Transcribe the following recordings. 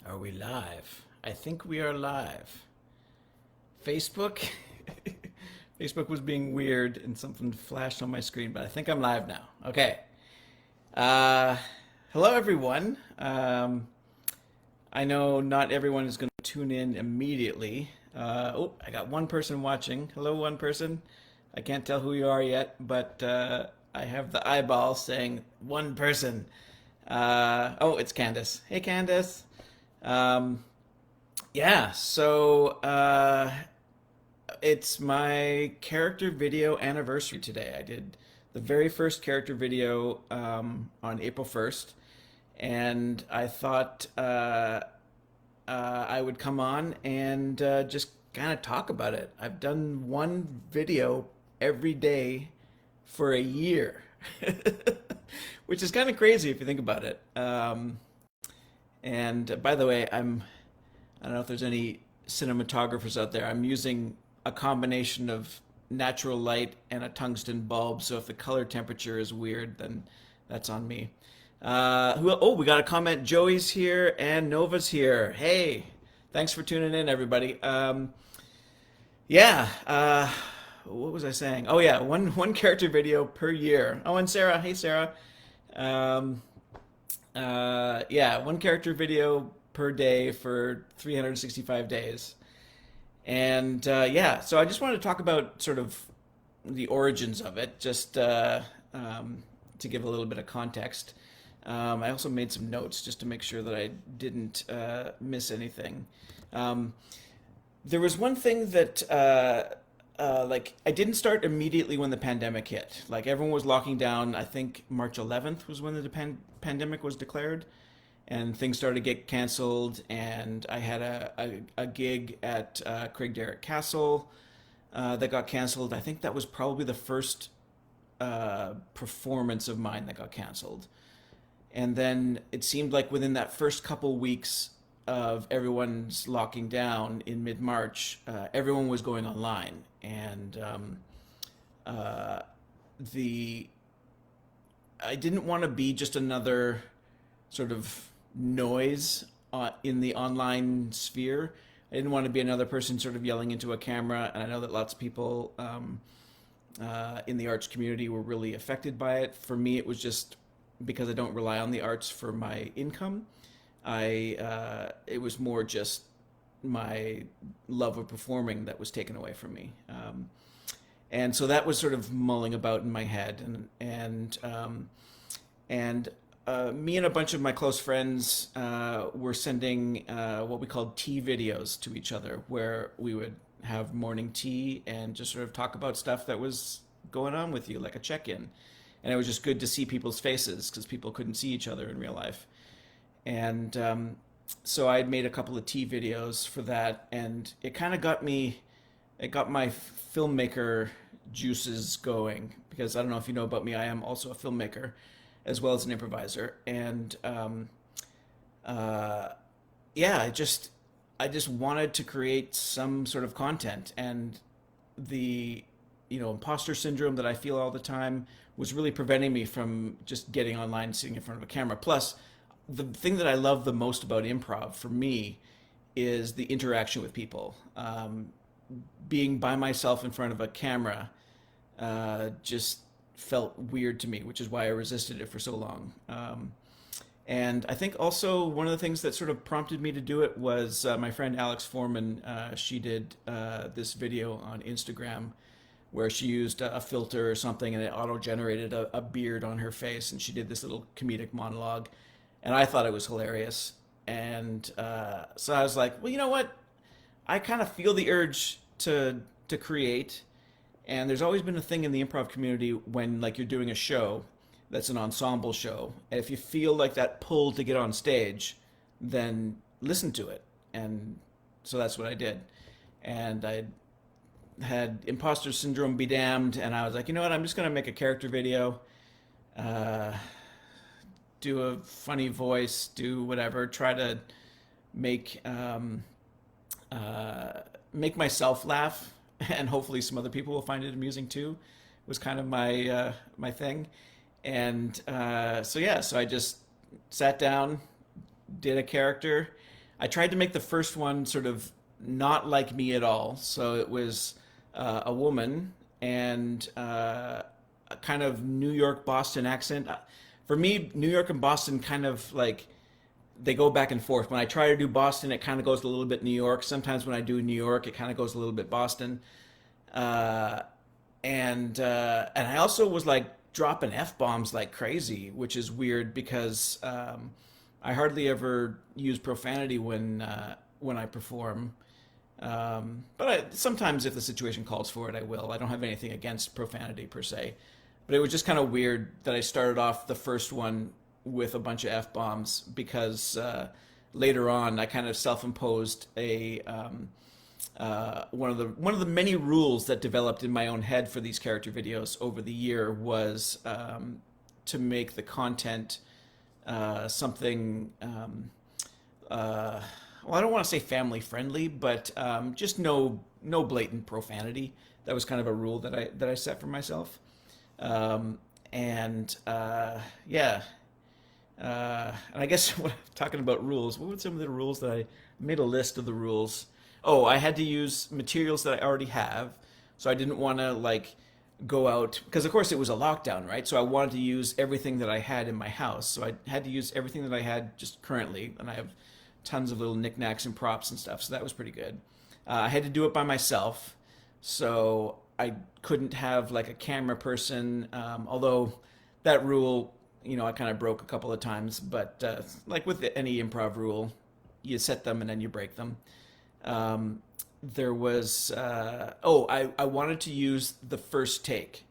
Are we live? I think we are live. Facebook? Facebook was being weird and something flashed on my screen, but I think I'm live now. Okay. Uh, Hello, everyone. I know not everyone is going to tune in immediately. I got one person watching. Hello, one person. I can't tell who you are yet, but I have the eyeball saying one person. It's Candace. Hey, Candace. Um, yeah, so it's my character video anniversary today. I did the very first character video on April 1st, and I thought I would come on and just kind of talk about it. I've done one video every day for a year, which is kind of crazy if you think about it. And by the way, I don't know if there's any cinematographers out there. I'm using a combination of natural light and a tungsten bulb, so if the color temperature is weird, then that's on me. We got a comment. Joey's here and Nova's here. Hey, thanks for tuning in, everybody. Yeah. What was I saying? Oh yeah, one character video per year. Oh, and Sarah. Hey, Sarah. Um, yeah, one character video per day for 365 days. And yeah, so I just wanted to talk about sort of the origins of it, just to give a little bit of context. I also made some notes just to make sure that I didn't miss anything. Um, there was one thing that like I didn't start immediately when the pandemic hit. Like everyone was locking down. I think March 11th was when the pandemic was declared, and things started to get canceled. And I had a gig at Craig Darrell Castle that got canceled. I think that was probably the first performance of mine that got canceled. And then it seemed like within that first couple weeks of everyone's locking down in mid March, everyone was going online. And uh, the I didn't want to be just another sort of noise in the online sphere. I didn't want to be another person sort of yelling into a camera. And I know that lots of people in the arts community were really affected by it. For me, it was just because I don't rely on the arts for my income. It was more just my love of performing that was taken away from me. And so that was sort of mulling about in my head, and me and a bunch of my close friends were sending what we called tea videos to each other, where we would have morning tea and just sort of talk about stuff that was going on with you, like a check-in. And it was just good to see people's faces because people couldn't see each other in real life. And so I had made a couple of tea videos for that, and it got my filmmaker juices going, because I don't know if you know about me, I am also a filmmaker as well as an improviser. And uh, yeah, I just wanted to create some sort of content, and the imposter syndrome that I feel all the time was really preventing me from just getting online and sitting in front of a camera. Plus, the thing that I love the most about improv for me is the interaction with people. Being by myself in front of a camera just felt weird to me, which is why I resisted it for so long. And I think also one of the things that sort of prompted me to do it was my friend Alex Foreman. She did this video on Instagram where she used a filter or something, and it auto-generated a beard on her face, and she did this little comedic monologue, and I thought it was hilarious. And so I was like, well, you know what? I kind of feel the urge to create, and there's always been a thing in the improv community when like you're doing a show that's an ensemble show, and if you feel like that pull to get on stage, then listen to it. And so that's what I did. And I had imposter syndrome be damned, and I was like, you know what? I'm just gonna make a character video, uh, do a funny voice, do whatever, try to make uh, make myself laugh, and hopefully some other people will find it amusing too. Was kind of my thing. And so yeah, so I just sat down, did a character. I tried to make the first one sort of not like me at all. So it was a woman and a kind of New York Boston accent. For me, New York and Boston kind of like they go back and forth. When I try to do Boston, it kind of goes a little bit New York. Sometimes when I do New York, it kind of goes a little bit Boston. Uh, and I also was like dropping f bombs like crazy, which is weird because I hardly ever use profanity when I perform. Sometimes if the situation calls for it, I will. I don't have anything against profanity per se, but it was just kind of weird that I started off the first one with a bunch of f bombs because later on I kind of self-imposed a one of the many rules that developed in my own head for these character videos over the year was to make the content something. Uh, well, I don't want to say family friendly, but just no blatant profanity. That was kind of a rule that I set for myself. Um, and yeah, and I guess talking about rules, what were some of the rules that I made a list of the rules? Oh, I had to use materials that I already have, so I didn't want to like go out because of course it was a lockdown, right? So I wanted to use everything that I had in my house. So I had to use everything that I had just currently, and I have tons of little knickknacks and props and stuff. So that was pretty good. I had to do it by myself, so I couldn't have like a camera person. Although that rule, I kind of broke a couple of times. But like with any improv rule, you set them and then you break them. Um, there was I wanted to use the first take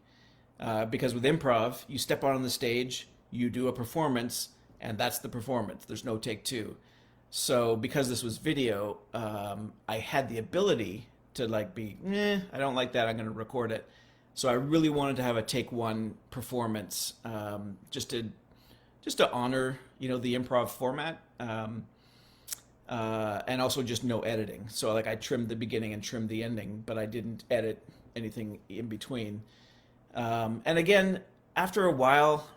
because with improv, you step out on the stage, you do a performance, and that's the performance. There's no take two. So because this was video, I had the ability to like be, I don't like that. I'm going to record it. So I really wanted to have a take one performance, just to honor, the improv format, and also just no editing. So like I trimmed the beginning and trimmed the ending, but I didn't edit anything in between. And again, after a while,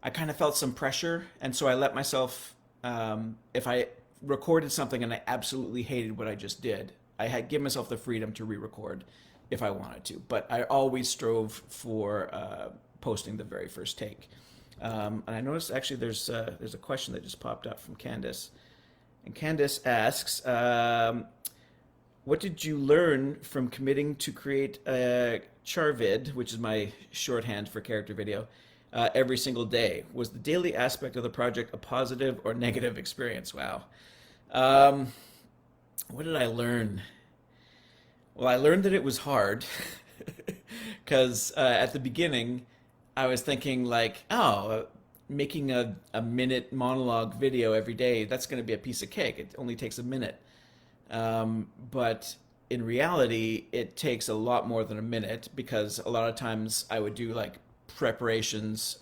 I kind of felt some pressure, and so I let myself, if I recorded something and I absolutely hated what I just did, I had give myself the freedom to re-record if I wanted to. But I always strove for posting the very first take. And I noticed actually there's a question that just popped up from Candace, and Candace asks, "What did you learn from committing to create a charvid, which is my shorthand for character video, every single day? Was the daily aspect of the project a positive or negative experience?" Wow. Um, what did I learn? Well, I learned that it was hard because at the beginning, I was thinking like, oh, making a minute monologue video every day, that's going to be a piece of cake. It only takes a minute. But in reality, it takes a lot more than a minute because a lot of times I would do like preparations,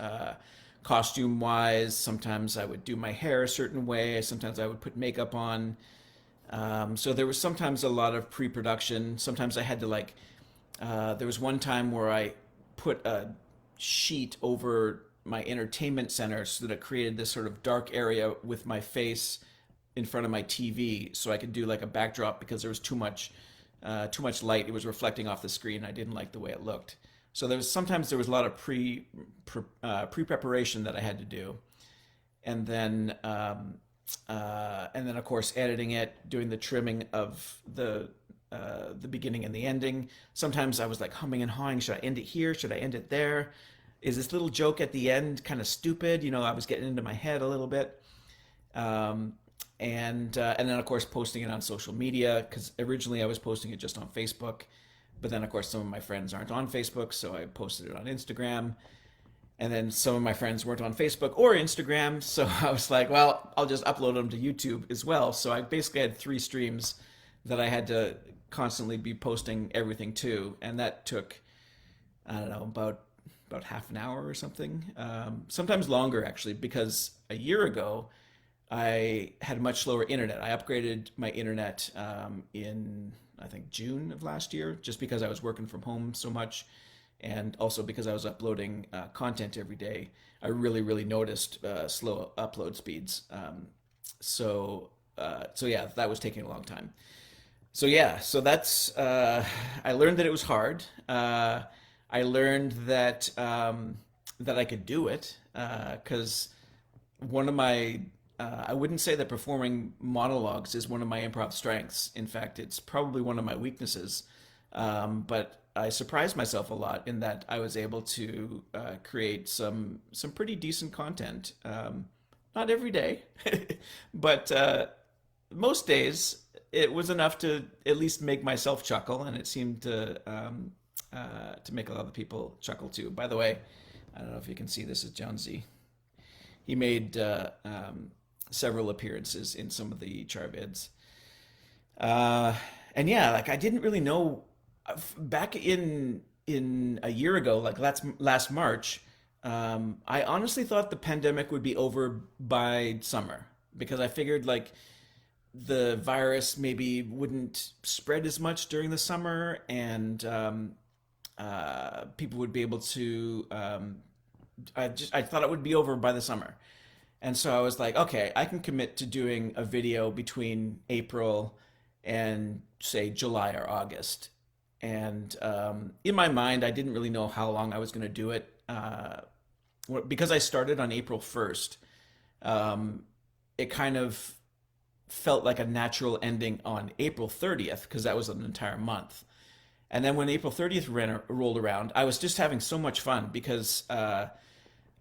costume wise. Sometimes I would do my hair a certain way. Sometimes I would put makeup on. So there was sometimes a lot of pre-production. Sometimes I had to like, there was one time where I put a sheet over my entertainment center so that it created this sort of dark area with my face in front of my TV so I could do like a backdrop because there was too much light. It was reflecting off the screen. I didn't like the way it looked. So there was a lot of pre preparation that I had to do, and then of course editing it, doing the trimming of the beginning and the ending. Sometimes I was like humming and hawing. Should I end it here? Should I end it there? Is this little joke at the end kind of stupid? I was getting into my head a little bit. Um, and then of course posting it on social media because originally I was posting it just on Facebook, but then of course some of my friends aren't on Facebook, so I posted it on Instagram. And then some of my friends weren't on Facebook or Instagram, so I was like, well, I'll just upload them to YouTube as well. So I basically had three streams that I had to constantly be posting everything to, and that took, I don't know, about half an hour or something. Sometimes longer actually, because a year ago I had much slower internet. I upgraded my internet in I think June of last year, just because I was working from home so much, and also because I was uploading content every day. I really noticed slow upload speeds. So so yeah, that was taking a long time. So yeah, so that's I learned that it was hard. I learned that that I could do it because one of my I wouldn't say that performing monologues is one of my improv strengths. In fact, it's probably one of my weaknesses. But I surprised myself a lot in that I was able to create some pretty decent content. Not every day, but most days it was enough to at least make myself chuckle, and it seemed to make a lot of people chuckle too. By the way, I don't know if you can see this is Jonesy. He made several appearances in some of the Charvids. Uh, and yeah, like I didn't really know back in a year ago, like last March. I honestly thought the pandemic would be over by summer because I figured like the virus maybe wouldn't spread as much during the summer, and people would be able to. I thought it would be over by the summer, and so I was like, okay, I can commit to doing a video between April and say July or August. And in my mind, I didn't really know how long I was going to do it because I started on April 1st. Um, it kind of felt like a natural ending on April 30th because that was an entire month. And then when April 30th rolled around, I was just having so much fun because I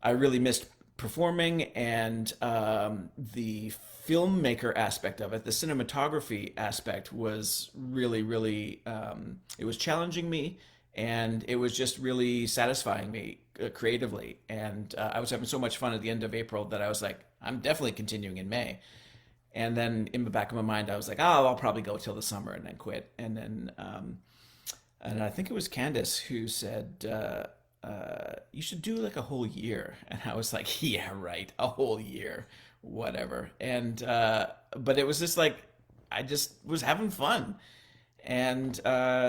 really missed performing, and the filmmaker aspect of it, the cinematography aspect was really, really, it was challenging me, and it was just really satisfying me creatively. And I was having so much fun at the end of April that I was like, I'm definitely continuing in May. And then in the back of my mind, I was like, oh, I'll probably go till the summer and then quit. And I think it was Candace who said, you should do like a whole year. And I was like, yeah, right, a whole year, whatever. And, but it was just like, I just was having fun. And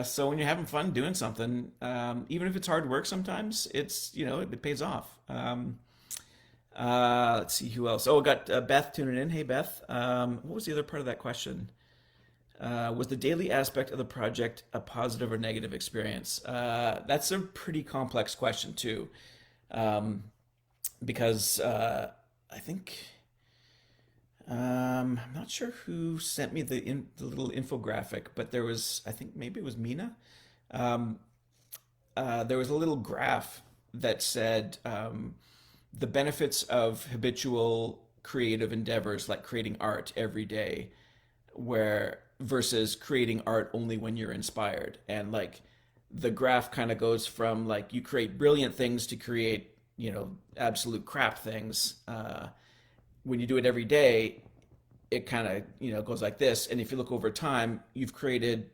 so when you're having fun doing something, even if it's hard work sometimes, it pays off. Let's see who else. Oh, I got Beth tuning in. Hey, Beth. What was the other part of that question? Was the daily aspect of the project a positive or negative experience? That's a pretty complex question too, um, because I think I'm not sure who sent me the little infographic, but there was I think maybe it was Mina. Um, there was a little graph that said the benefits of habitual creative endeavors like creating art every day where versus creating art only when you're inspired. And like the graph kind of goes from like you create brilliant things to create absolute crap things. When you do it every day, it kind of goes like this. And if you look over time, you've created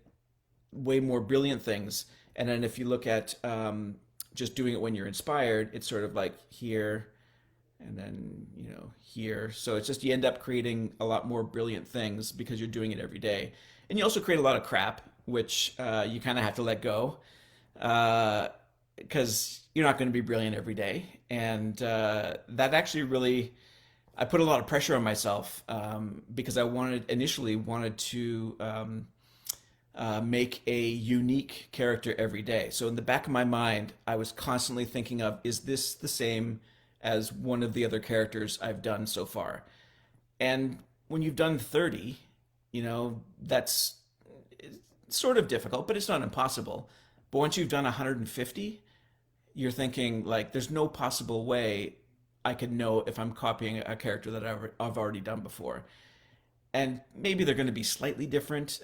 way more brilliant things. And then if you look at just doing it when you're inspired, it's sort of like here and then here. So it's just you end up creating a lot more brilliant things because you're doing it every day. And you also create a lot of crap, which you kind of have to let go because you're not going to be brilliant every day. And that actually really, I put a lot of pressure on myself because I initially wanted to make a unique character every day. So in the back of my mind, I was constantly thinking of, is this the same as one of the other characters I've done so far? And when you've done 30, that's sort of difficult, but it's not impossible. But once you've done 150, you're thinking like, there's no possible way I can know if I'm copying a character that I've already done before. And maybe they're going to be slightly different.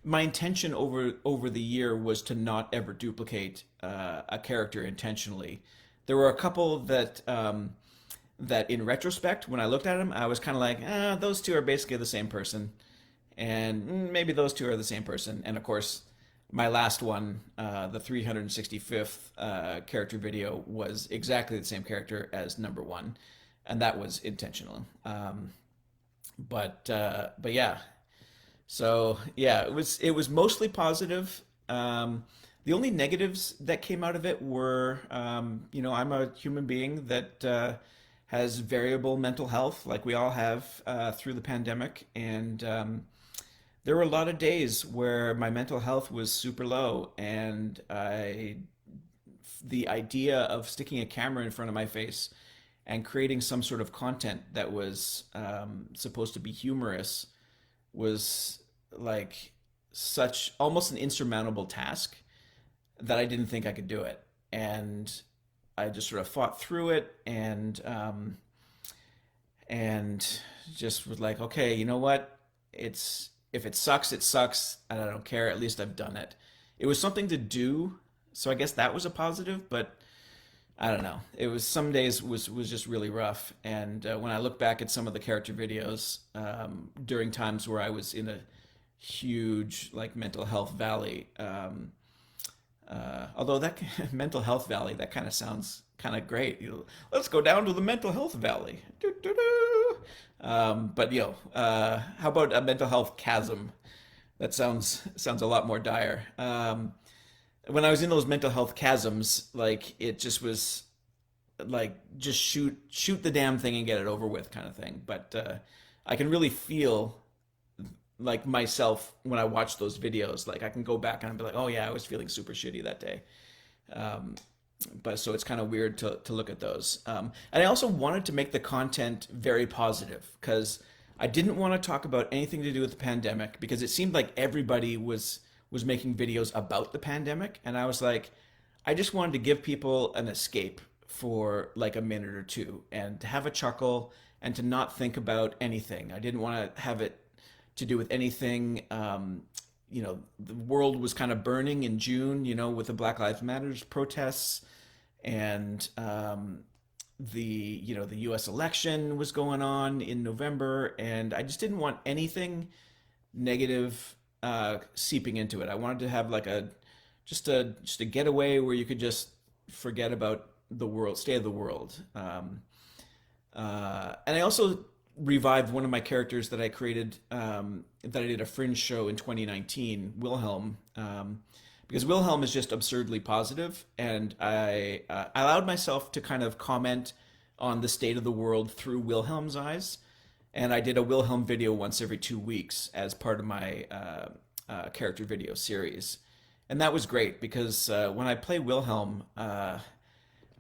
My intention over the year was to not ever duplicate a character intentionally. There were a couple that in retrospect, when I looked at them, I was kind of like, those two are basically the same person, and maybe those two are the same person. And of course, my last one, the 365th character video, was exactly the same character as number one, and that was intentional. But yeah, so yeah, it was mostly positive. The only negatives that came out of it were, I'm a human being that has variable mental health, like we all have through the pandemic. And there were a lot of days where my mental health was super low, and the idea of sticking a camera in front of my face and creating some sort of content that was supposed to be humorous was like such almost an insurmountable task that I didn't think I could do it. And I just sort of fought through it, and just was like, okay, you know what? It's if it sucks, it sucks, and I don't care. At least I've done it. It was something to do, so I guess that was a positive. But I don't know. It was some days was just really rough. And when I look back at some of the character videos during times where I was in a huge like mental health valley, although that mental health valley, that kind of sounds kind of great. You know, let's go down to the mental health valley. Doo, doo, doo. But how about a mental health chasm? That sounds a lot more dire. When I was in those mental health chasms, like it just was like just shoot the damn thing and get it over with kind of thing. But I can really feel like myself when I watch those videos. Like I can go back and I'll be like, oh yeah, I was feeling super shitty that day. Um, but so it's kind of weird to look at those. And I also wanted to make the content very positive because I didn't want to talk about anything to do with the pandemic because it seemed like everybody was making videos about the pandemic, and I was like, I just wanted to give people an escape for like a minute or two and to have a chuckle and to not think about anything. I didn't want to have it to do with anything. The world was kind of burning in June, with the Black Lives Matters protests, and the U.S. election was going on in November, and I just didn't want anything negative seeping into it. I wanted to have like a getaway where you could just forget about the world, state of the world. And I also revived one of my characters that I created, that I did a Fringe show in 2019, Wilhelm, because Wilhelm is just absurdly positive, and I allowed myself to kind of comment on the state of the world through Wilhelm's eyes. And I did a Wilhelm video once every 2 weeks as part of my character video series. And that was great because when I play Wilhelm, I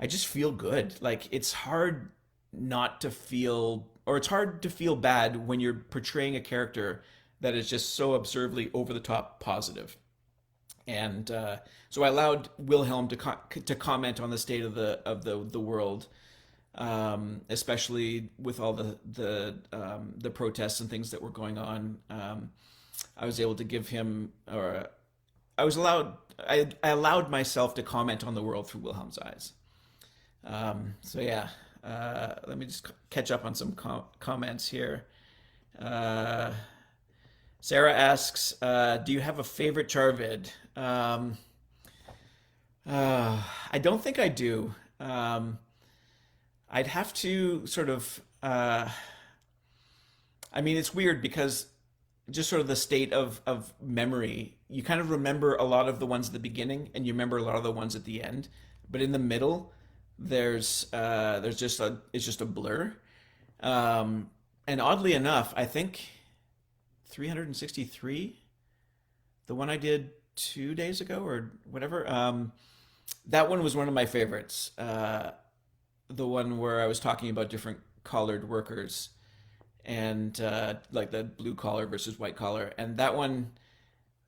just feel good. Like it's hard not to feel, or it's hard to feel bad when you're portraying a character that is just so absurdly over the top positive. And so I allowed Wilhelm to comment on the state of the world, especially with all the protests and things that were going on. I was able to give him, or I allowed myself to comment on the world through Wilhelm's eyes. So yeah, let me just catch up on some comments here. Uh, Sarah asks, "Do you have a favorite Charvid?" I don't think I do. I'd have to sort of. I mean, it's weird because just sort of the state of memory, you kind of remember a lot of the ones at the beginning, and you remember a lot of the ones at the end. But in the middle, there's just it's just a blur. And oddly enough, I think 363, the one I did 2 days ago or whatever, that one was one of my favorites. The one where I was talking about different collared workers and like the blue collar versus white collar, and that one,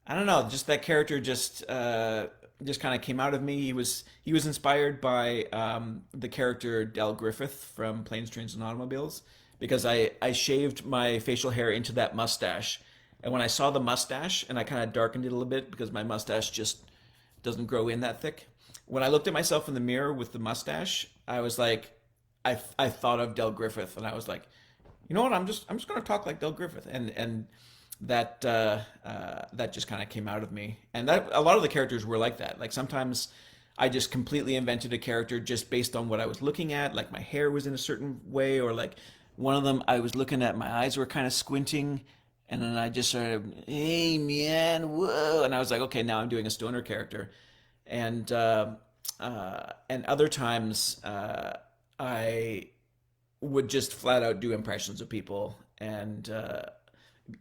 I don't know, just that character just kind of came out of me. He was inspired by the character Del Griffith from Planes, Trains, and Automobiles, because I shaved my facial hair into that mustache, and when I saw the mustache and I kind of darkened it a little bit because my mustache just doesn't grow in that thick. When I looked at myself in the mirror with the mustache, I was like, I thought of Del Griffith, and I was like, you know what? I'm just gonna talk like Del Griffith, and that just kind of came out of me. And that a lot of the characters were like that. Like sometimes I just completely invented a character just based on what I was looking at. Like my hair was in a certain way, or like one of them I was looking at, my eyes were kind of squinting, and then I just started, hey man, whoa, and I was like, okay, now I'm doing a stoner character. And other times I would just flat out do impressions of people, and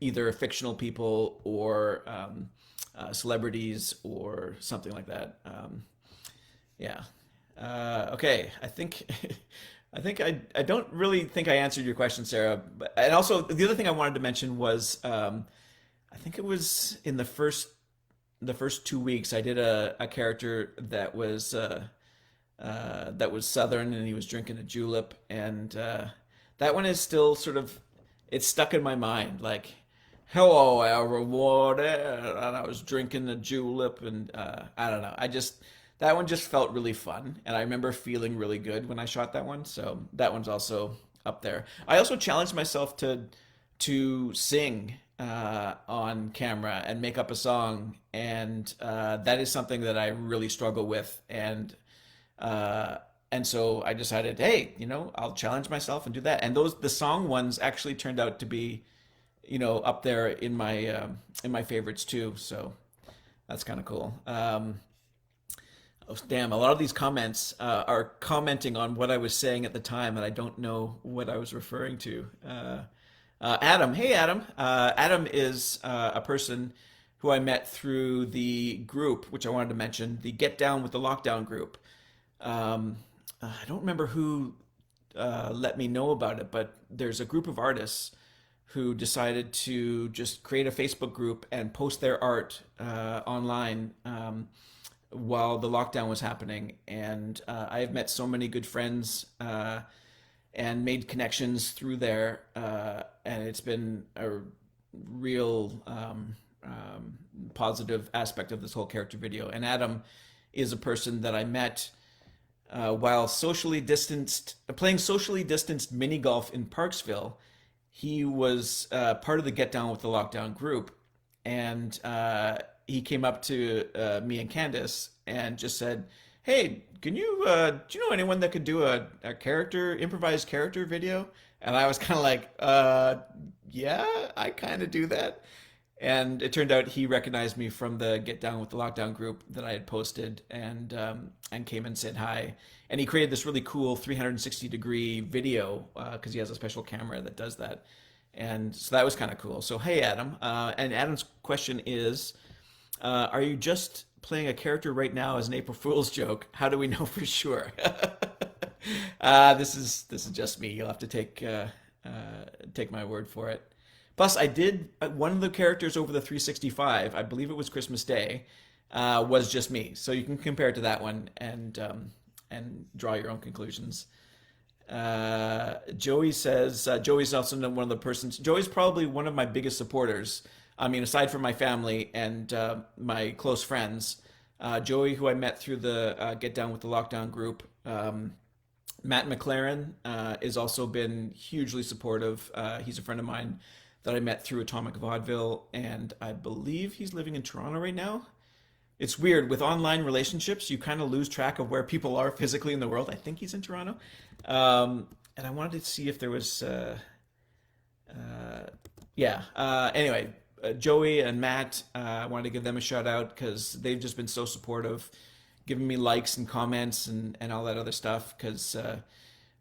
either fictional people or celebrities or something like that. Yeah. Okay. I think I don't really think I answered your question, Sarah. But and also the other thing I wanted to mention was I think it was in the first 2 weeks I did a character that was Southern, and he was drinking a julep, and that one is still sort of it's stuck in my mind. Like, hello, everyone, and I was drinking a julep, and I don't know. I just that one just felt really fun, and I remember feeling really good when I shot that one. So that one's also up there. I also challenged myself to sing on camera and make up a song, and that is something that I really struggle with, uh, and so I decided, hey, I'll challenge myself and do that. And the song ones actually turned out to be, up there in my favorites too. So that's kind of cool. Oh, damn, a lot of these comments are commenting on what I was saying at the time, and I don't know what I was referring to. Adam, hey Adam. Adam is a person who I met through the group, which I wanted to mention, the Get Down with the Lockdown group. I don't remember who let me know about it, but there's a group of artists who decided to just create a Facebook group and post their art online while the lockdown was happening. And I have met so many good friends and made connections through there, and it's been a real positive aspect of this whole character video. And Adam is a person that I met while playing socially distanced mini golf in Parksville. He was part of the Get Down with the Lockdown group, and he came up to me and Candace and just said, "Hey, can you do you know anyone that could do a improvised character video?" And I was kind of like, yeah, I kind of do that." And it turned out he recognized me from the Get Down with the Lockdown group that I had posted, and came and said hi. And he created this really cool 360-degree video because he has a special camera that does that. And so that was kind of cool. So hey, Adam. And Adam's question is, are you just playing a character right now as an April Fool's joke? How do we know for sure? This is just me. You'll have to take my word for it. Plus, I did one of the characters over the 365. I believe it was Christmas Day. Was just me, so you can compare it to that one and draw your own conclusions. Joey says Joey's also one of the persons. Joey's probably one of my biggest supporters. I mean, aside from my family and my close friends, Joey, who I met through the Get Down with the Lockdown group. Matt McLaren has also been hugely supportive. He's a friend of mine that I met through Atomic Vaudeville, and I believe he's living in Toronto right now. It's weird with online relationships; you kind of lose track of where people are physically in the world. I think he's in Toronto, and I wanted to see if there was, yeah. Anyway, Joey and Matt, I wanted to give them a shout out because they've just been so supportive, giving me likes and comments and all that other stuff. Because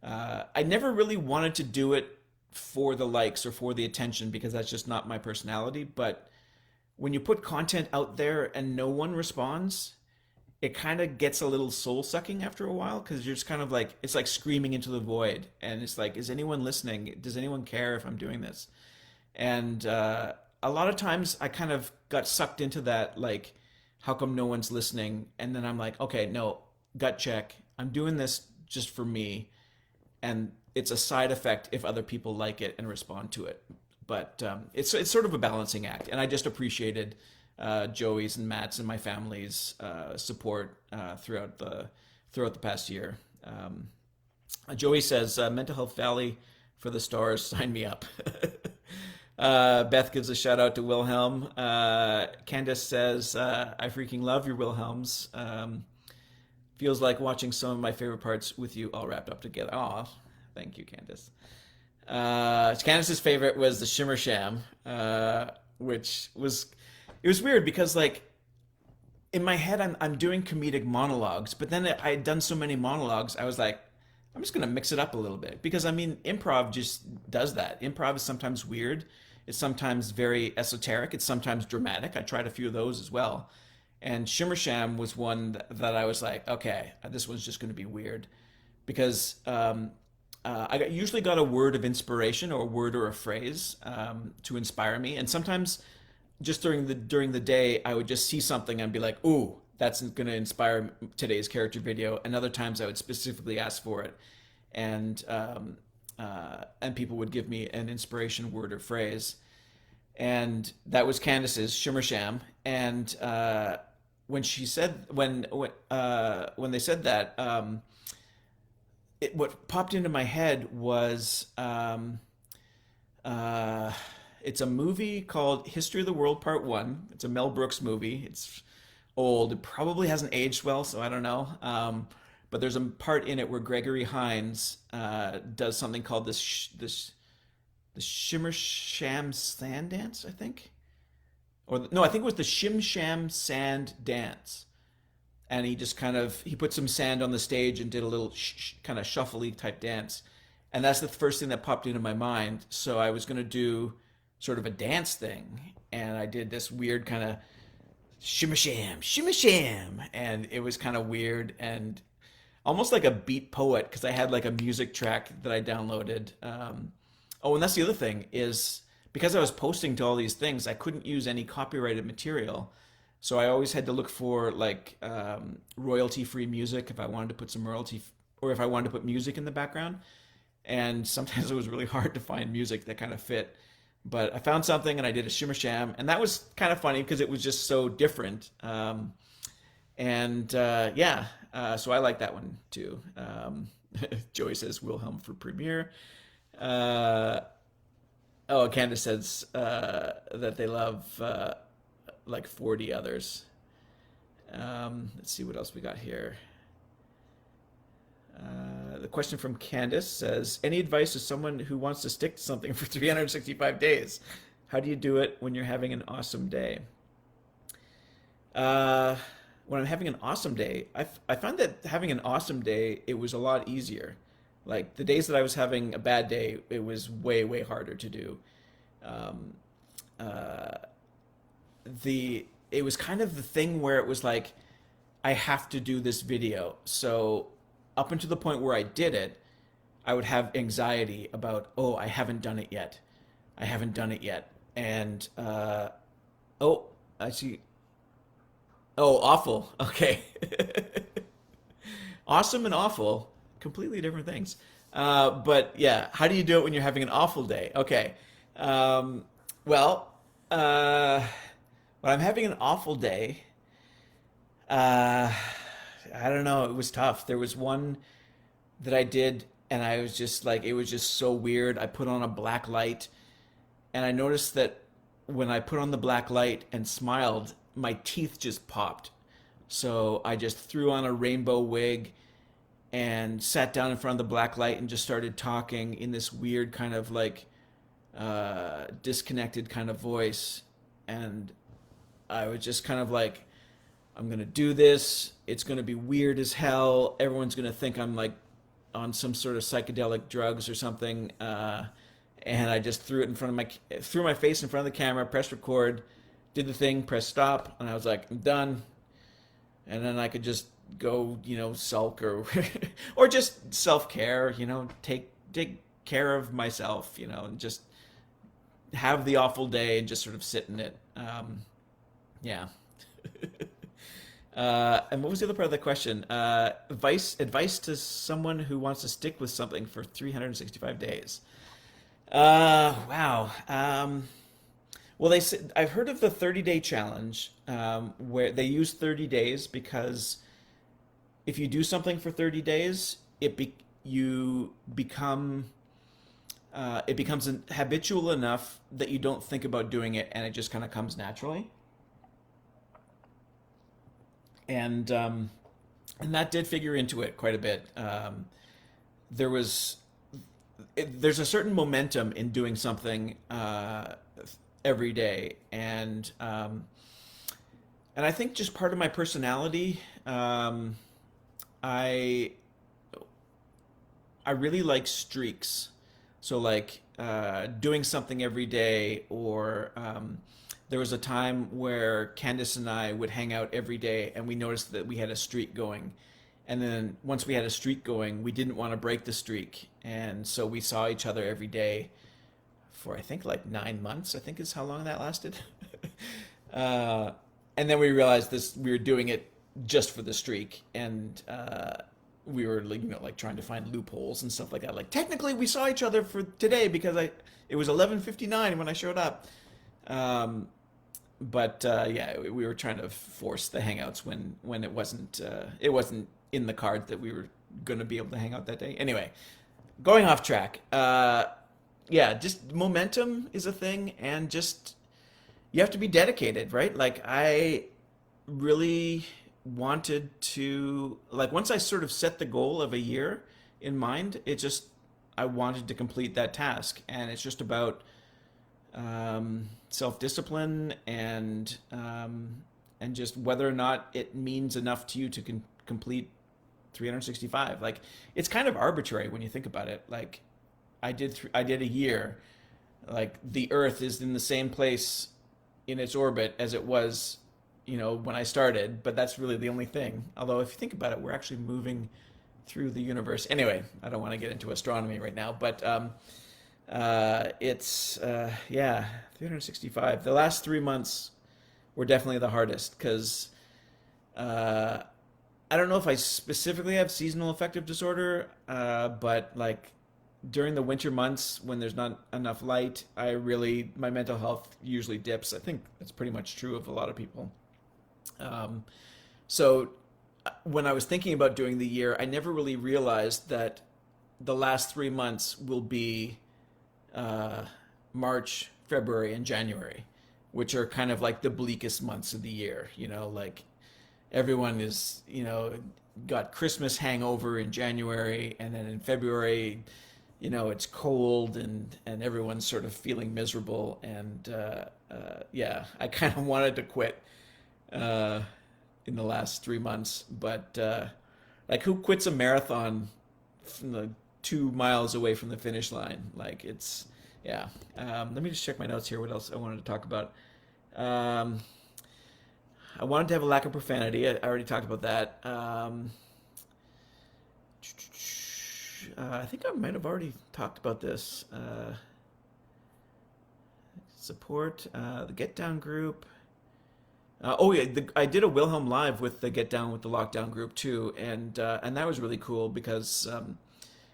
I never really wanted to do it for the likes or for the attention because that's just not my personality. But when you put content out there and no one responds, it kind of gets a little soul sucking after a while because you're just kind of like, it's like screaming into the void. And it's like, is anyone listening? Does anyone care if I'm doing this? And a lot of times I kind of got sucked into that, like, how come no one's listening? And then I'm like, okay, no, gut check. I'm doing this just for me. And it's a side effect if other people like it and respond to it. But it's sort of a balancing act. And I just appreciated Joey's and Matt's and my family's support throughout the past year. Joey says, Mental Health Valley for the stars, sign me up. Beth gives a shout out to Wilhelm. Candace says, I freaking love your Wilhelms. Feels like watching some of my favorite parts with you all wrapped up together. Aw, thank you, Candace. Candace's favorite was the Shimmer Sham, which was, it was weird because like in my head I'm doing comedic monologues, but then I had done so many monologues, I was like, I'm just going to mix it up a little bit because I mean, improv just does that. Improv is sometimes weird. It's sometimes very esoteric. It's sometimes dramatic. I tried a few of those as well. And Shimmer Sham was one that I was like, okay, this one's just going to be weird because usually got a word of inspiration or a word or a phrase to inspire me. And sometimes just during the day, I would just see something and be like, "Ooh, that's going to inspire today's character video." And other times, I would specifically ask for it, and people would give me an inspiration word or phrase. And that was Candace's Shimmer Sham. And when she said when they said that, what popped into my head was uh, it's a movie called History of the World Part One. It's a Mel Brooks movie. It's old. It probably hasn't aged well, so I don't know. But there's a part in it where Gregory Hines does something called this the Shimmer Sham Sand Dance, I think, or no, I think it was the Shim Sham Sand Dance. And he just kind of he put some sand on the stage and did a little kind of shuffly type dance, and that's the first thing that popped into my mind. So I was going to do sort of a dance thing, and I did this weird kind of shimmy sham, and it was kind of weird and almost like a beat poet because I had like a music track that I downloaded. Oh, and that's the other thing is because I was posting to all these things, I couldn't use any copyrighted material. So I always had to look for like royalty-free music if I wanted to put some royalty, or if I wanted to put music in the background. And sometimes it was really hard to find music that kind of fit. But I found something and I did a shimmer sham, and that was kind of funny because it was just so different. Yeah, so I like that one too. Joey says Wilhelm for premiere. Uh, oh, Candace says that they love like 40 others. Let's see what else we got here. The question from Candace says, any advice to someone who wants to stick to something for 365 days? How do you do it when you're having an awesome day? Uh, when I'm having an awesome day, I found that having an awesome day, it was a lot easier. Like the days that I was having a bad day, it was way, way harder to do. Um, uh, it was kind of the thing where it was like, I have to do this video. So up until the point where I did it, I would have anxiety about, oh, I haven't done it yet. I haven't done it yet. And oh, I see. Oh, awful. Okay. Awesome and awful, completely different things. But yeah, how do you do it when you're having an awful day? Okay. Um, well, uh, when I'm having an awful day, uh, I don't know. It was tough. There was one that I did, and I was just like, it was just so weird. I put on a black light, and I noticed that when I put on the black light and smiled, my teeth just popped. So I just threw on a rainbow wig and sat down in front of the black light and just started talking in this weird kind of like disconnected kind of voice. And I was just kind of like, I'm gonna do this. It's gonna be weird as hell. Everyone's gonna think I'm like on some sort of psychedelic drugs or something. And I just threw my face in front of the camera, pressed record, did the thing, pressed stop, and I was like, I'm done. And then I could just go, sulk or or just self care, take care of myself, and just have the awful day and just sort of sit in it. Yeah. And what was the other part of the question? Advice to someone who wants to stick with something for 365 days. Wow. Well, they said I've heard of the 30-day challenge, where they use 30 days because if you do something for 30 days, you become it becomes habitual enough that you don't think about doing it, and it just kind of comes naturally. And and that did figure into it quite a bit. There was there's a certain momentum in doing something every day, and I think just part of my personality. I I really like streaks. So like doing something every day, or there was a time where Candace and I would hang out every day, and we noticed that we had a streak going. And then once we had a streak going, we didn't want to break the streak, and so we saw each other every day for I think like 9 months. I think is how long that lasted. uh, and then we realized this we were doing it just for the streak, and we were like, like trying to find loopholes and stuff like that. Like technically, we saw each other for today because I it was 11:59 when I showed up. Um, but yeah, we were trying to force the hangouts when it wasn't in the card that we were going to be able to hang out that day. Anyway, going off track. Yeah, just momentum is a thing, and just you have to be dedicated, right? Like I really wanted to like once I sort of set the goal of a year in mind, it just I wanted to complete that task, and it's just about self-discipline and just whether or not it means enough to you to complete 365. Like it's kind of arbitrary when you think about it. Like I did a year. Like the Earth is in the same place in its orbit as it was, when I started. But that's really the only thing. Although if you think about it, we're actually moving through the universe. Anyway, I don't want to get into astronomy right now, but it's yeah, 365. The last 3 months were definitely the hardest because uh, I don't know if I specifically have seasonal affective disorder, but like during the winter months when there's not enough light, my mental health usually dips. I think that's pretty much true of a lot of people. Um, so when I was thinking about doing the year, I never really realized that the last 3 months will be uh, March, February, and January, which are kind of like the bleakest months of the year. Like everyone is, got Christmas hangover in January, and then in February, it's cold and everyone's sort of feeling miserable. And yeah, I kind of wanted to quit uh, in the last 3 months, but like who quits a marathon from the 2 miles away from the finish line? Like it's yeah. Let me just check my notes here. What else I wanted to talk about? Um, I wanted to have a lack of profanity. I already talked about that. I think I might have already talked about this. Support the Get Down group. Oh yeah, I did a Wilhelm live with the Get Down with the Lockdown group too, and that was really cool because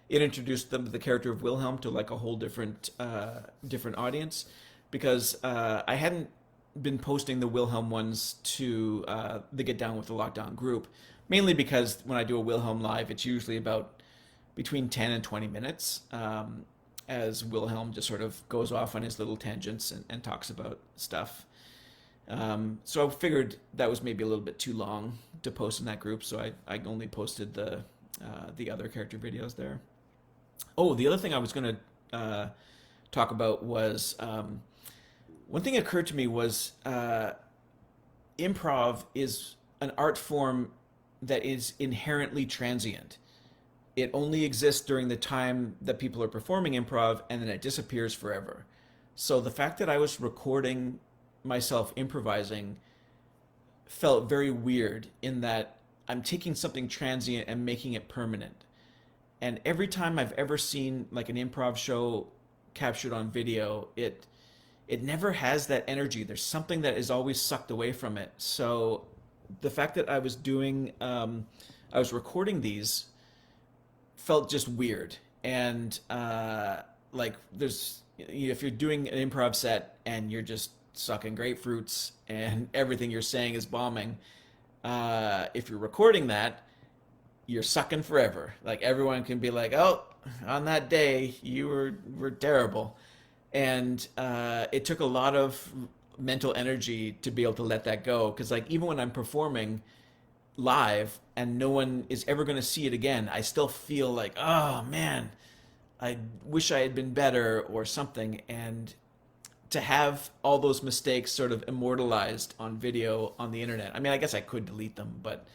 it introduced them to the character of Wilhelm to like a whole different audience because I hadn't been posting the Wilhelm ones to the Get Down with the Lockdown group, mainly because when I do a Wilhelm live, it's usually about between 10 and 20 minutes, as Wilhelm just sort of goes off on his little tangents and talks about stuff. So I figured that was maybe a little bit too long to post in that group, so I only posted the other character videos there. Oh, the other thing I was going to talk about was one thing occurred to me was improv is an art form that is inherently transient. It only exists during the time that people are performing improv, and then it disappears forever. So the fact that I was recording myself improvising felt very weird in that I'm taking something transient and making it permanent. And every time I've ever seen like an improv show captured on video, it never has that energy. There's something that is always sucked away from it. So the fact that I was recording these felt just weird. And like if you're doing an improv set and you're just sucking grapefruits and everything you're saying is bombing, if you're recording that, you're sucking forever. Like everyone can be like, "Oh, on that day you were terrible," and it took a lot of mental energy to be able to let that go. Because like even when I'm performing live and no one is ever going to see it again, I still feel like, oh man, I wish I had been better or something. And to have all those mistakes sort of immortalized on video on the internet. I mean, I guess I could delete them, but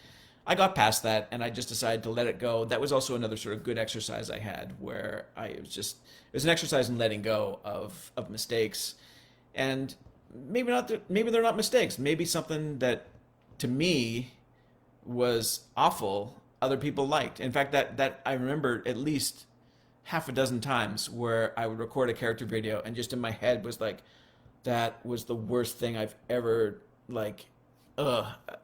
I got past that and I just decided to let it go. That was also another sort of good exercise I had where it was an exercise in letting go of mistakes. And maybe they're not mistakes. Maybe something that to me was awful, other people liked. In fact, that I remember at least half a dozen times where I would record a character video and just in my head was like, that was the worst thing I've ever like,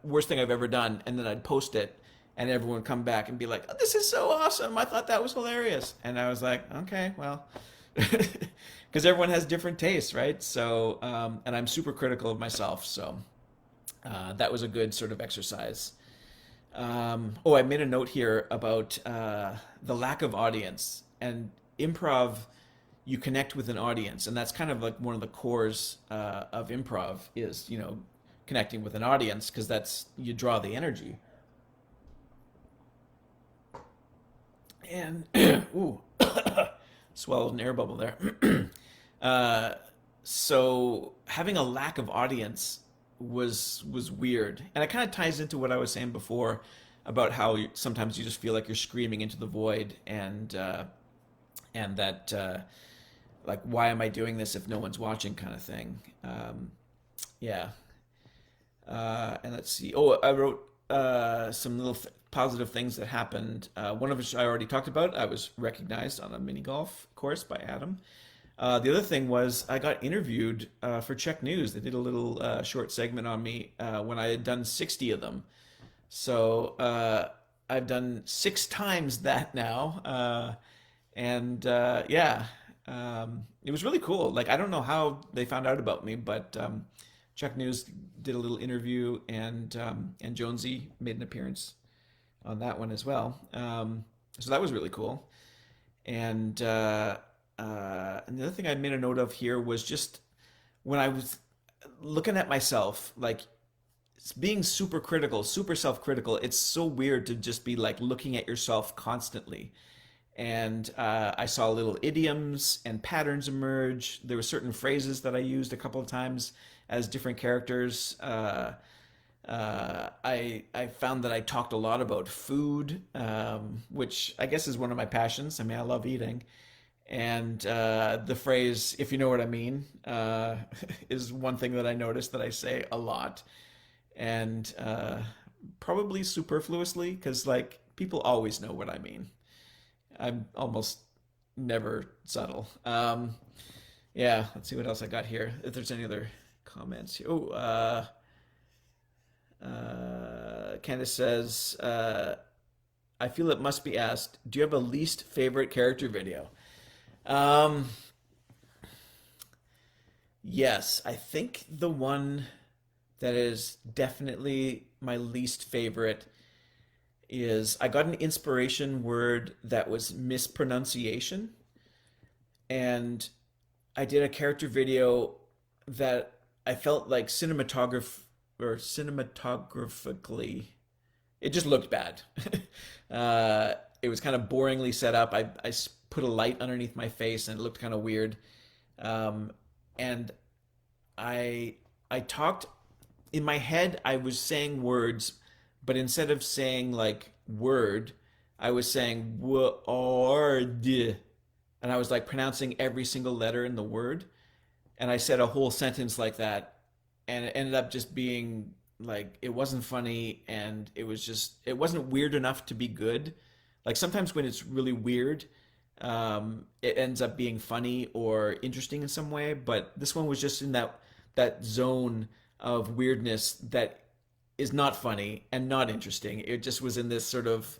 worst thing I've ever done. And then I'd post it, and everyone would come back and be like, oh, "This is so awesome! I thought that was hilarious." And I was like, "Okay, well," because everyone has different tastes, right? So, and I'm super critical of myself, so that was a good sort of exercise. Oh, I made a note here about the lack of audience and improv. You connect with an audience, and that's kind of like one of the cores of improv is connecting with an audience because that's you draw the energy. And ooh, swallowed an air bubble there. uh, so having a lack of audience was weird, and it kind of ties into what I was saying before about how sometimes you just feel like you're screaming into the void, and that like why am I doing this if no one's watching kind of thing. Yeah. And let's see. Oh, I wrote some little positive things that happened. One of which I already talked about. I was recognized on a mini golf course by Adam. The other thing was I got interviewed for Czech News. They did a little short segment on me when I had done 60 of them. So I've done six times that now, and yeah, it was really cool. Like I don't know how they found out about me, but Czech News did a little interview, and Jonesy made an appearance on that one as well. So that was really cool. And the other thing I made a note of here was just when I was looking at myself, like being super critical, super self-critical. It's so weird to just be like looking at yourself constantly. And I saw little idioms and patterns emerge. There were certain phrases that I used a couple of times as different characters. I found that I talked a lot about food, which I guess is one of my passions. I mean, I love eating, and the phrase "if you know what I mean" is one thing that I noticed that I say a lot, and probably superfluously because like people always know what I mean. I'm almost never subtle. Yeah, let's see what else I got here. If there's any other comments. Oh, Candace says, I feel it must be asked, do you have a least favorite character video? Um, yes, I think the one that is definitely my least favorite is I got an inspiration word that was mispronunciation, and I did a character video that I felt like cinematographically, it just looked bad. It was kind of boringly set up. I put a light underneath my face and it looked kind of weird. Um, and I talked in my head. I was saying words, but instead of saying like word, I was saying word, and I was like pronouncing every single letter in the word. And I said a whole sentence like that, and it ended up just being like it wasn't funny, and it wasn't weird enough to be good. Like sometimes when it's really weird, it ends up being funny or interesting in some way. But this one was just in that zone of weirdness that is not funny and not interesting. It just was in this sort of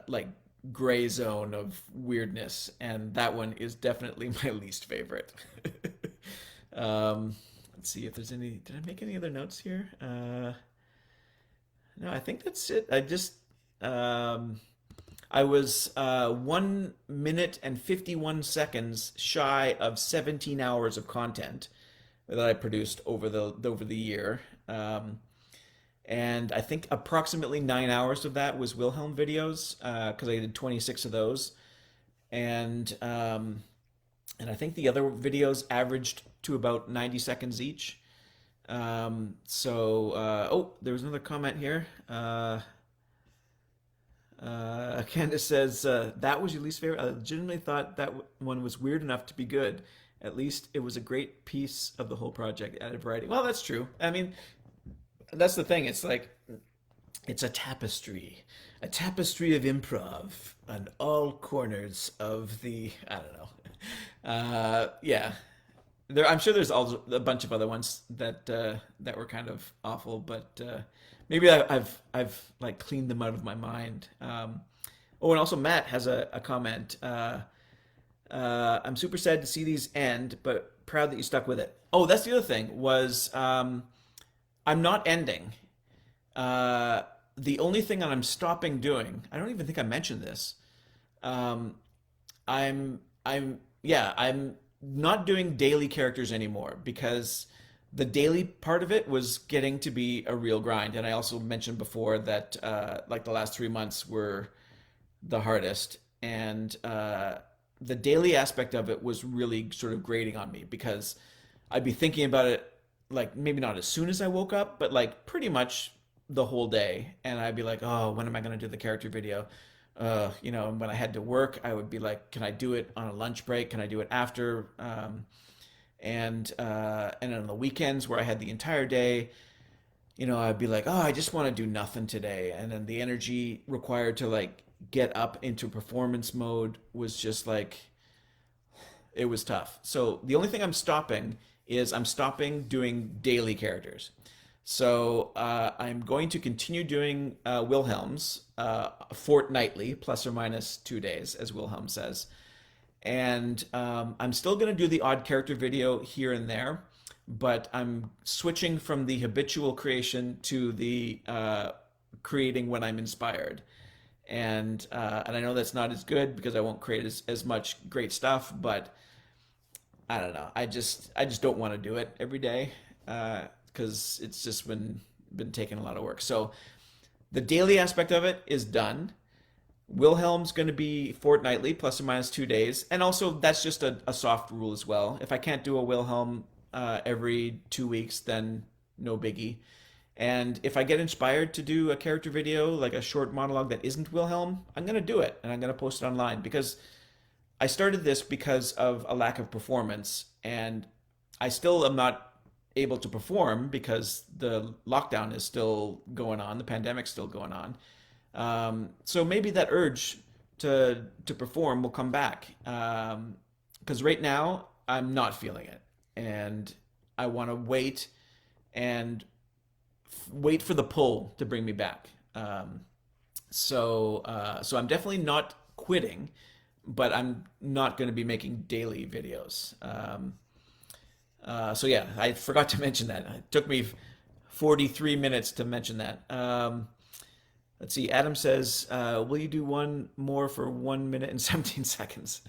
like gray zone of weirdness, and that one is definitely my least favorite. Let's see if there's any. Did I make any other notes here? No, I think that's it. Um, I was 1 minute and 51 seconds shy of 17 hours of content that I produced over the year. And I think approximately 9 hours of that was Wilhelm videos because I did 26 of those, and and I think the other videos averaged to about 90 seconds each. Oh, there was another comment here. Candace says, that was your least favorite. I legitimately thought that one was weird enough to be good. At least it was a great piece of the whole project, added variety. Well, that's true. I mean, that's the thing. It's like, it's a tapestry of improv on all corners of the, I don't know. Yeah. I'm sure there's also a bunch of other ones that were kind of awful, but maybe I've like cleaned them out of my mind. Oh, and also Matt has a comment. I'm super sad to see these end, but proud that you stuck with it. Oh, that's the other thing was I'm not ending. Uh, the only thing that I'm stopping doing, I don't even think I mentioned this. Um, I'm not doing daily characters anymore because the daily part of it was getting to be a real grind. And I also mentioned before that like the last 3 months were the hardest, and the daily aspect of it was really sort of grating on me because I'd be thinking about it like maybe not as soon as I woke up, but like pretty much the whole day, and I'd be like, oh, when am I going to do the character video? And when I had to work, I would be like, can I do it on a lunch break? Can I do it after? And on the weekends where I had the entire day, I'd be like, oh, I just want to do nothing today. And then the energy required to like get up into performance mode was just like, it was tough. So the only thing I'm stopping is I'm stopping doing daily characters. So I'm going to continue doing Wilhelm's fortnightly, plus or minus 2 days, as Wilhelm says. And I'm still going to do the odd character video here and there, but I'm switching from the habitual creation to the creating when I'm inspired. And I know that's not as good because I won't create as much great stuff, but I don't know. I just don't want to do it every day because it's just been taking a lot of work. So the daily aspect of it is done. Wilhelm's going to be fortnightly, plus or minus 2 days, and also that's just a soft rule as well. If I can't do a Wilhelm every 2 weeks, then no biggie. And if I get inspired to do a character video, like a short monologue that isn't Wilhelm, I'm going to do it and I'm going to post it online because I started this because of a lack of performance, and I still am not able to perform because the lockdown is still going on, the pandemic's still going on. So maybe that urge to perform will come back because right now I'm not feeling it, and I want to wait and wait for the pull to bring me back. So I'm definitely not quitting, but I'm not going to be making daily videos. So yeah, I forgot to mention that. It took me 43 minutes to mention that. Let's see. Adam says, "Will you do one more for 1 minute and 17 seconds?"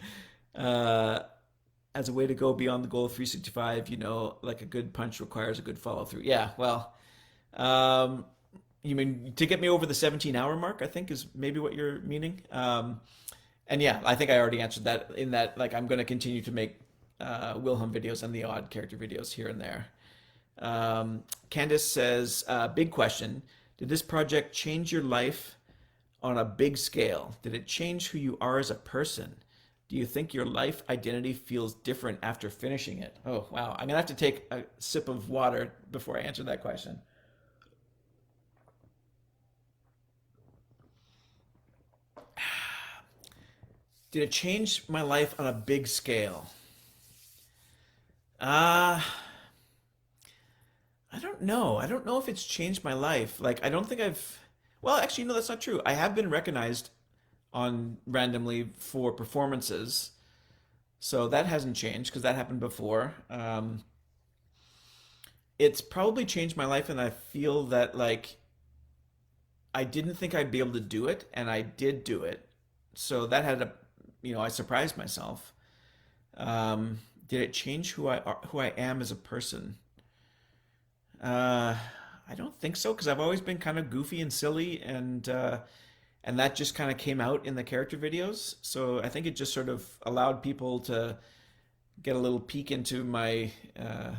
Uh, as a way to go beyond the goal of 365, like a good punch requires a good follow through. Yeah, well, um, you mean to get me over the 17-hour mark, I think is maybe what you're meaning. And yeah, I think I already answered that in that, like, I'm going to continue to make Wilhelm videos and the odd character videos here and there. Candace says, big question. Did this project change your life on a big scale? Did it change who you are as a person? Do you think your life identity feels different after finishing it? Oh, wow. I'm going to have to take a sip of water before I answer that question. Did it change my life on a big scale? Uh, I don't know. I don't know if it's changed my life. Like, I don't think well, actually, no, that's not true. I have been recognized on randomly for performances. So that hasn't changed because that happened before. It's probably changed my life, and I feel that, like, I didn't think I'd be able to do it, and I did do it. So that had I surprised myself. Did it change who I am as a person? Uh, I don't think so because I've always been kind of goofy and silly, and that just kind of came out in the character videos. So I think it just sort of allowed people get a little peek into my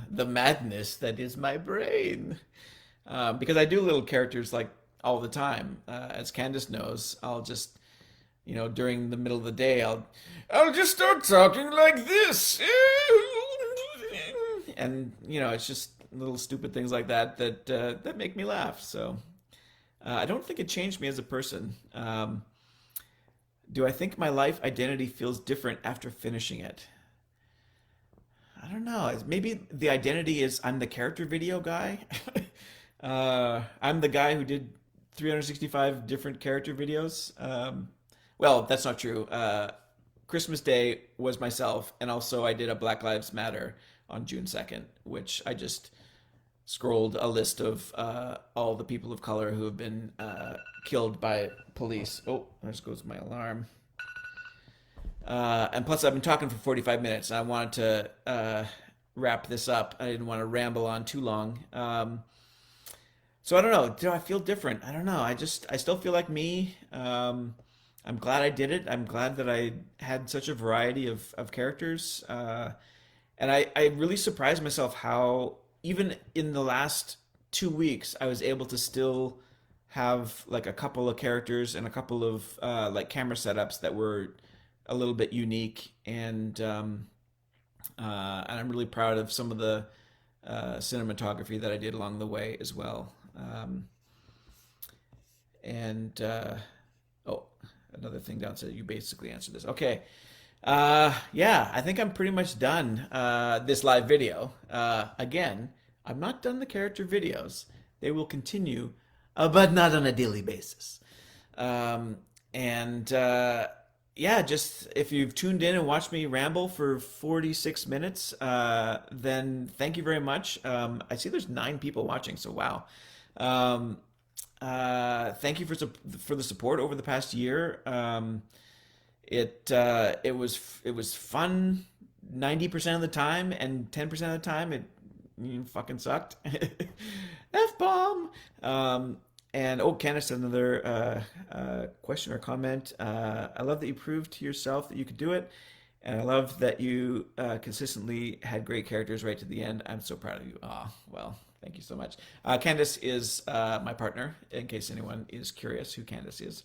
the madness that is my brain. Because I do little characters like all the time. As Candace knows, I'll just, during the middle of the day, I'll just start talking like this, and it's just little stupid things like that that make me laugh. So I don't think it changed me as a person. Do I think my life identity feels different after finishing it? I don't know. Maybe the identity is I'm the character video guy. I'm the guy who did 365 different character videos. Well, that's not true. Christmas Day was myself, and also I did a Black Lives Matter on June 2nd, which I just scrolled a list of all the people of color who have been killed by police. Oh, there goes my alarm. And plus, I've been talking for 45 minutes. And I wanted to wrap this up. I didn't want to ramble on too long. So I don't know. Do I feel different? I don't know. I still feel like me. I'm glad I did it. I'm glad that I had such a variety of characters. And I really surprised myself how, even in the last 2 weeks, I was able to still have like a couple of characters and a couple of like camera setups that were a little bit unique, and I'm really proud of some of the cinematography that I did along the way as well. And oh, another thing downstairs. You basically answered this. Okay. Yeah, I think I'm pretty much done this live video. Again, I'm not done the character videos. They will continue, but not on a daily basis. And yeah, just if you've tuned in and watched me ramble for 46 minutes, then thank you very much. I see there's 9 people watching, so wow. Um, Thank you for the support over the past year. It was fun 90% of the time, and 10% of the time it fucking sucked. F bomb. And oh, Candace, another question or comment. I love that you proved to yourself that you could do it, and I love that you consistently had great characters right to the end. I'm so proud of you. Ah, well, thank you so much. Candace is my partner, in case anyone is curious who Candace is.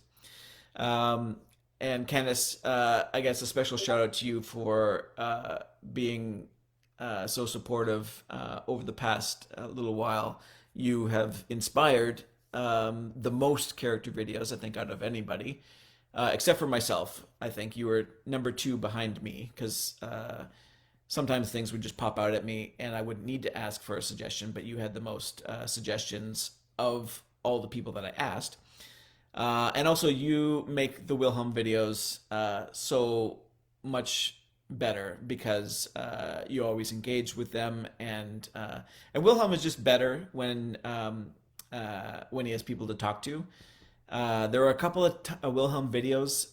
Um, and Candace, I guess a special shout out to you for being so supportive over the past little while. You have inspired the most character videos, I think, out of anybody, except for myself. I think you were number 2 behind me because sometimes things would just pop out at me and I wouldn't need to ask for a suggestion, but you had the most suggestions of all the people that I asked. And also, you make the Wilhelm videos so much better because you always engage with them, and Wilhelm is just better when he has people to talk to. There were a couple of Wilhelm videos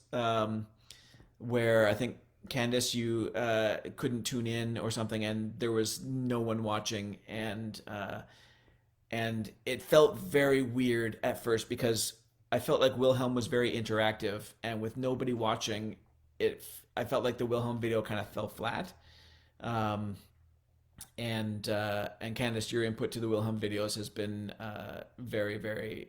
where I think Candace, you couldn't tune in or something, and there was no one watching, and it felt very weird at first because I felt like Wilhelm was very interactive, and with nobody watching, I felt like the Wilhelm video kind of fell flat. Um, and Candace, your input to the Wilhelm videos has been very, very,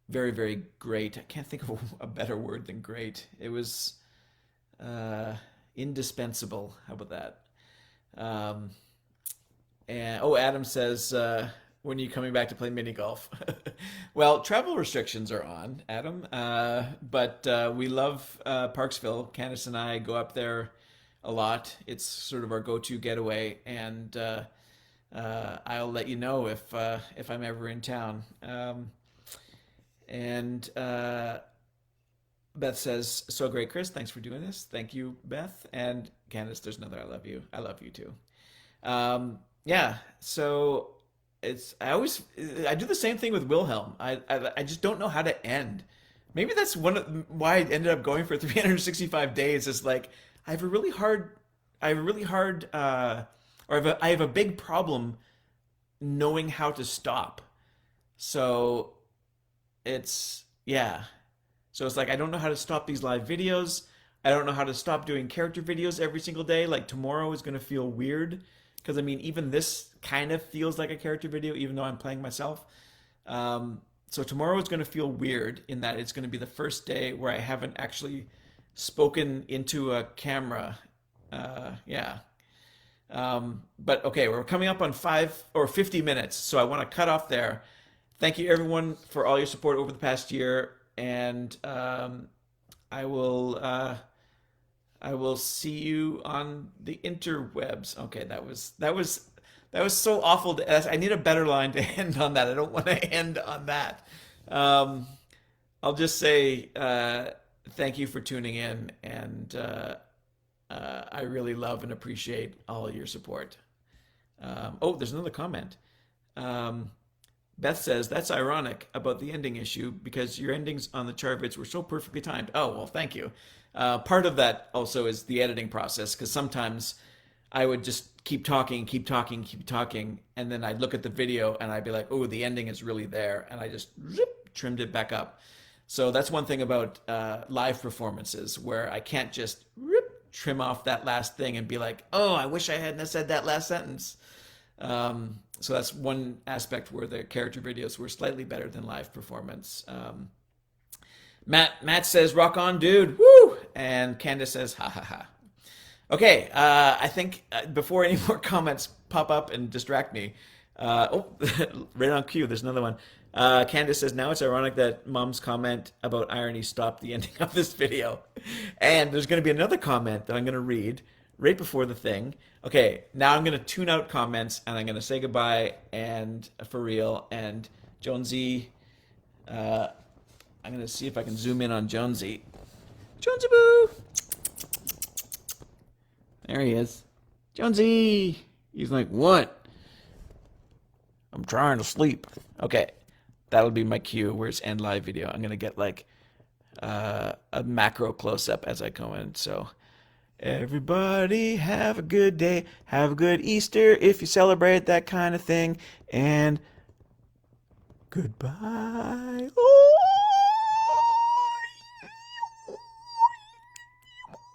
very great. I can't think of a better word than great. It was uh, indispensable. How about that? Um, and oh, Adam says, when are you coming back to play mini golf? Well, travel restrictions are on, Adam. But we love Parksville. Candace and I go up there a lot. It's sort of our go-to getaway, and I'll let you know if I'm ever in town. And Beth says, "So great, Chris. Thanks for doing this." Thank you, Beth. And Candace, there's another "I love you." I love you too. Yeah. So I do the same thing with Wilhelm. I just don't know how to end. Maybe that's why I ended up going for 365 days. Is like I have a really hard, I have a really hard, or I have a big problem knowing how to stop. So it's yeah. So it's like I don't know how to stop these live videos. I don't know how to stop doing character videos every single day. Like tomorrow is going to feel weird because I mean, even this kind of feels like a character video, even though I'm playing myself. So tomorrow is going to feel weird in that it's going to be the first day where I haven't actually spoken into a camera. Yeah. But okay, we're coming up on 50 minutes, so I want to cut off there. Thank you everyone for all your support over the past year, and I will uh, I will see you on the interwebs. Okay, that was so awful. I need a better line to end on that. I don't want to end on that. Um, I'll just say thank you for tuning in, and I really love and appreciate all your support. Oh, there's another comment. Um, Beth says, that's ironic about the ending issue because your endings on the Charvids were so perfectly timed. Oh, well, thank you. Part of that also is the editing process because sometimes I would just keep talking, keep talking, keep talking, and then I'd look at the video and I'd be like, oh, the ending is really there. And I just trimmed it back up. So that's one thing about live performances where I can't just trim off that last thing and be like, oh, I wish I hadn't said that last sentence. So that's one aspect where the character videos were slightly better than live performance. Matt says, "Rock on, dude!" Woo! And Candace says, "Ha ha ha." Okay, I think before any more comments pop up and distract me, oh, right on cue. There's another one. Candace says, "Now it's ironic that Mom's comment about irony stopped the ending of this video." And there's going to be another comment that I'm going to read right before the thing. Okay, now I'm going to tune out comments and I'm going to say goodbye and for real. And Jonesy, I'm going to see if I can zoom in on Jonesy. Jonesy Boo! There he is. Jonesy! He's like, what? I'm trying to sleep. Okay, that'll be my cue. Where's end live video? I'm going to get like a macro close up as I go in. So, everybody have a good day. Have a good Easter if you celebrate that kind of thing. And goodbye. Oh!